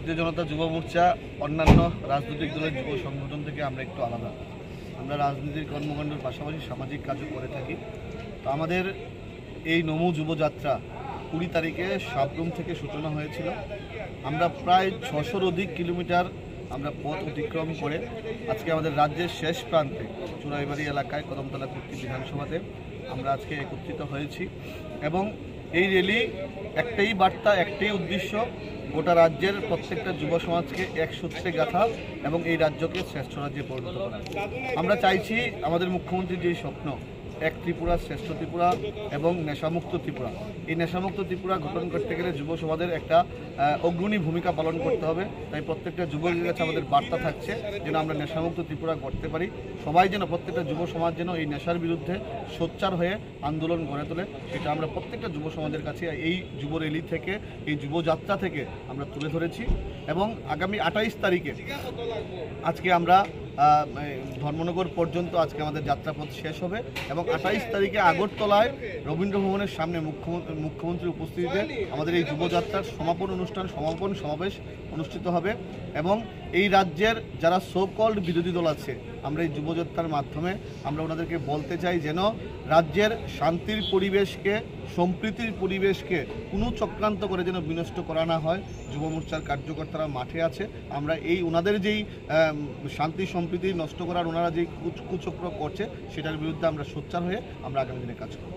ভারতীয় জনতা যুব মোর্চা অন্যান্য রাজনৈতিক দলের যুব সংগঠন থেকে আমরা একটু আলাদা। আমরা রাজনীতির কর্মকাণ্ডের পাশাপাশি সামাজিক কাজও করে থাকি। তো আমাদের এই নমো যুবযাত্রা 20 তারিখে সাবরুম থেকে সূচনা হয়েছিল। আমরা প্রায় 600-র অধিক কিলোমিটার আমরা পথ অতিক্রম করে আজকে আমাদের রাজ্যের শেষ প্রান্তে চুরাইবাড়ি এলাকায় কদমতলা কুর্তি বিধানসভাতে আমরা আজকে একত্রিত হয়েছি। এবং এই র্যালি একটাই বার্তা, একটাই উদ্দেশ্য, গোটা রাজ্যের প্রত্যেকটা যুব সমাজকে এক সূত্রে গাঁথা এবং এই রাজ্যকে শ্রেষ্ঠ রাজ্যে পরিণত করা। আমরা চাইছি আমাদের মুখ্যমন্ত্রীর যে স্বপ্ন, এক ত্রিপুরা শ্রেষ্ঠ ত্রিপুরা এবং নেশামুক্ত ত্রিপুরা, এই নেশামুক্ত ত্রিপুরা গঠন করতে গেলে যুব সমাজের একটা অগ্রণী ভূমিকা পালন করতে হবে। তাই প্রত্যেকটা যুবকের কাছে আমাদের বার্তা থাকছে যেন আমরা নেশামুক্ত ত্রিপুরা করতে পারি। সবাই যেন, প্রত্যেকটা যুব সমাজ যেন এই নেশার বিরুদ্ধে সোচ্চার হয়ে আন্দোলন গড়ে তোলে, এটা আমরা প্রত্যেকটা যুব সমাজের কাছে এই যুব র্যালি থেকে, এই যুবযাত্রা থেকে আমরা তুলে ধরেছি। এবং আগামী 28 তারিখে আজকে আমরা ধর্মনগর পর্যন্ত আজকে আমাদের যাত্রাপথ শেষ হবে এবং 28 তারিখে আগরতলায় রবীন্দ্র ভবনের সামনে মুখ্যমন্ত্রীর উপস্থিতিতে আমাদের এই যুবযাত্রার সমাপন সমাবেশ অনুষ্ঠিত হবে। এবং এই রাজ্যের যারা সো কল্ড বিরোধী দল আছে, আমরা এই যুবযাত্রার মাধ্যমে আমরা ওনাদেরকে বলতে চাই যেন রাজ্যের শান্তির পরিবেশকে, সম্প্রীতির পরিবেশকে কোনো চক্রান্ত করে যেন বিনষ্ট করা না হয়। যুব মোর্চার কার্যকর্তারা মাঠে আছে। আমরা এই ওনাদের যেই শান্তি সম্প্রীতি নষ্ট করার ওনারা যেই কুচক্র করছে, সেটার বিরুদ্ধে আমরা সোচ্চার হয়ে আমরা আগামী দিনে কাজ করব।